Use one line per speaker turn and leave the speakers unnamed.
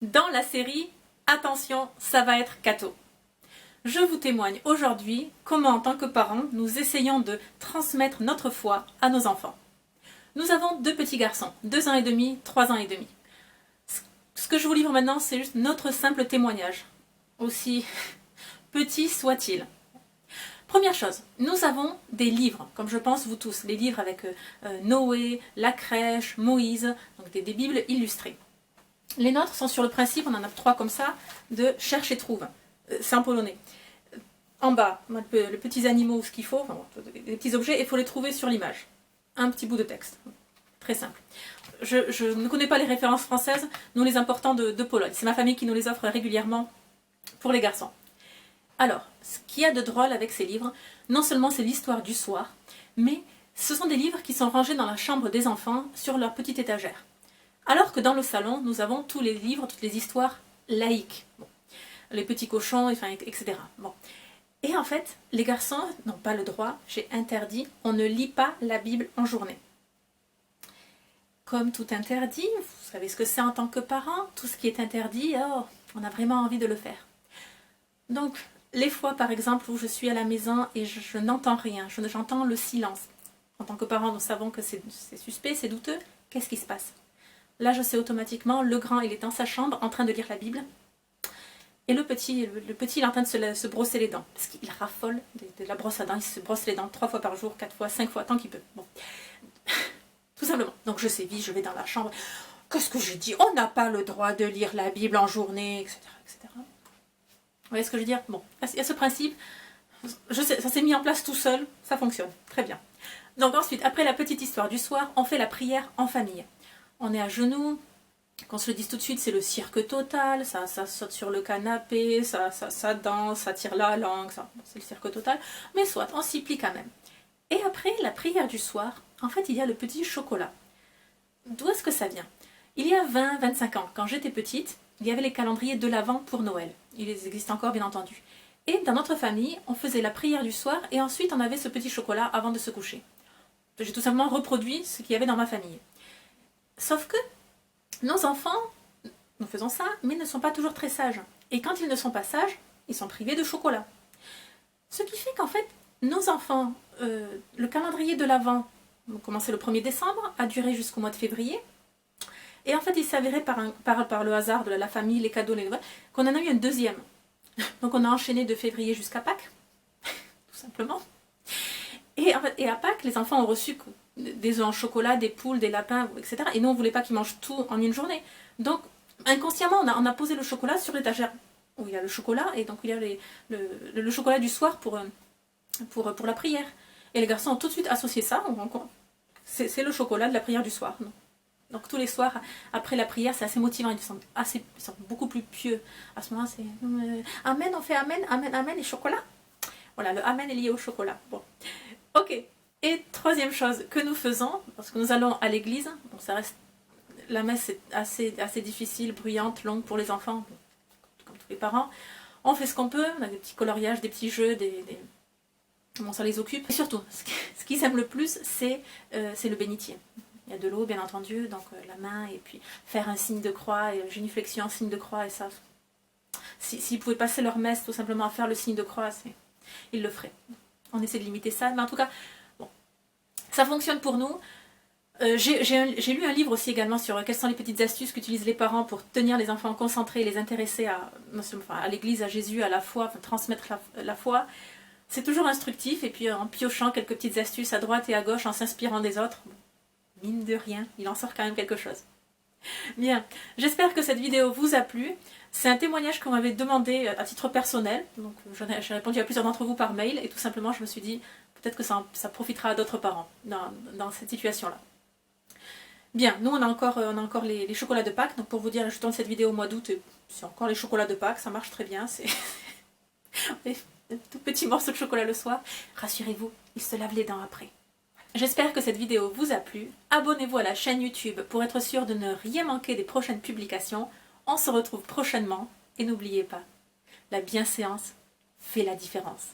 Dans la série Attention, ça va être Cato. Je vous témoigne aujourd'hui comment en tant que parents nous essayons de transmettre notre foi à nos enfants. Nous avons deux petits garçons, 2 ans et demi, 3 ans et demi. Ce que je vous livre maintenant, c'est juste notre simple témoignage, aussi petit soit-il. Première chose, nous avons des livres, comme je pense vous tous, les livres avec Noé, la crèche, Moïse, donc des bibles illustrées. Les nôtres sont sur le principe, on en a 3 comme ça, de cherche et trouve. C'est en polonais. En bas, les petits animaux, ce qu'il faut, enfin, les petits objets, il faut les trouver sur l'image. Un petit bout de texte. Très simple. Je ne connais pas les références françaises, nous les importons de Pologne. C'est ma famille qui nous les offre régulièrement pour les garçons. Alors, ce qu'il y a de drôle avec ces livres, non seulement c'est l'histoire du soir, mais ce sont des livres qui sont rangés dans la chambre des enfants sur leur petite étagère. Alors que dans le salon, nous avons tous les livres, toutes les histoires laïques. Bon. Les petits cochons, enfin, etc. Bon. Et en fait, les garçons n'ont pas le droit, j'ai interdit, on ne lit pas la Bible en journée. Comme tout interdit, vous savez ce que c'est en tant que parent, tout ce qui est interdit, oh, on a vraiment envie de le faire. Donc, les fois par exemple où je suis à la maison et je n'entends rien, j'entends le silence. En tant que parent, nous savons que c'est suspect, c'est douteux, qu'est-ce qui se passe? Là, je sais automatiquement, le grand, il est dans sa chambre en train de lire la Bible. Et le petit il est en train de se brosser les dents. Parce qu'il raffole de la brosse à dents. Il se brosse les dents 3 fois par jour, 4 fois, 5 fois, tant qu'il peut. Bon. Tout simplement. Donc je sévis, je vais dans la chambre. Qu'est-ce que je dis? On n'a pas le droit de lire la Bible en journée, etc. etc. Vous voyez ce que je veux dire? Bon, il y a ce principe. Je sais, ça s'est mis en place tout seul. Ça fonctionne. Très bien. Donc ensuite, après la petite histoire du soir, on fait la prière en famille. On est à genoux. Qu'on se le dise tout de suite, c'est le cirque total, ça saute sur le canapé, ça danse, ça tire la langue, c'est le cirque total. Mais soit, on s'y plie quand même. Et après la prière du soir, en fait, il y a le petit chocolat. D'où est-ce que ça vient? Il y a 20-25 ans, quand j'étais petite, il y avait les calendriers de l'Avent pour Noël. Ils existent encore, bien entendu. Et dans notre famille, on faisait la prière du soir et ensuite on avait ce petit chocolat avant de se coucher. J'ai tout simplement reproduit ce qu'il y avait dans ma famille. Sauf que nos enfants, nous faisons ça, mais ne sont pas toujours très sages. Et quand ils ne sont pas sages, ils sont privés de chocolat. Ce qui fait qu'en fait, nos enfants, le calendrier de l'Avent, commençait le 1er décembre, a duré jusqu'au mois de février. Et en fait, il s'avérait par le hasard de la famille, les cadeaux, qu'on en a eu un deuxième. Donc on a enchaîné de février jusqu'à Pâques, tout simplement. Et à Pâques, les enfants ont reçu des œufs en chocolat, des poules, des lapins, etc. Et nous, on ne voulait pas qu'ils mangent tout en une journée. Donc, inconsciemment, on a posé le chocolat sur l'étagère où il y a le chocolat, et donc il y a le chocolat du soir pour la prière. Et les garçons ont tout de suite associé ça. C'est le chocolat de la prière du soir. Donc tous les soirs, après la prière, c'est assez motivant. Ils sont beaucoup plus pieux. À ce moment-là, c'est Amen, on fait Amen, Amen, Amen, et chocolat. Voilà, le Amen est lié au chocolat. Bon. Ok. Et troisième chose que nous faisons, parce que nous allons à l'église, bon, ça reste, la messe est assez difficile, bruyante, longue pour les enfants, comme tous les parents. On fait ce qu'on peut, on a des petits coloriages, des petits jeux, bon, ça les occupe. Et surtout, ce qu'ils aiment le plus, c'est le bénitier. Il y a de l'eau, bien entendu, donc la main, et puis faire un signe de croix, et génuflexion en signe de croix, et ça. S'ils pouvaient passer leur messe tout simplement à faire le signe de croix, ils le feraient. On essaie de limiter ça, mais en tout cas, bon, ça fonctionne pour nous. J'ai lu un livre aussi également sur quelles sont les petites astuces qu'utilisent les parents pour tenir les enfants concentrés et les intéresser à l'église, à Jésus, à la foi, enfin, transmettre la foi. C'est toujours instructif, et puis en piochant quelques petites astuces à droite et à gauche, en s'inspirant des autres, mine de rien, il en sort quand même quelque chose. Bien, j'espère que cette vidéo vous a plu. C'est un témoignage qu'on m'avait demandé à titre personnel, donc j'ai répondu à plusieurs d'entre vous par mail, et tout simplement je me suis dit, peut-être que ça profitera à d'autres parents dans cette situation-là. Bien, nous on a encore les chocolats de Pâques, donc pour vous dire, je tourne cette vidéo au mois d'août, c'est encore les chocolats de Pâques, ça marche très bien, c'est des tout petits morceaux de chocolat le soir. Rassurez-vous, ils se lavent les dents après. J'espère que cette vidéo vous a plu. Abonnez-vous à la chaîne YouTube pour être sûr de ne rien manquer des prochaines publications. On se retrouve prochainement et n'oubliez pas, la bienséance fait la différence.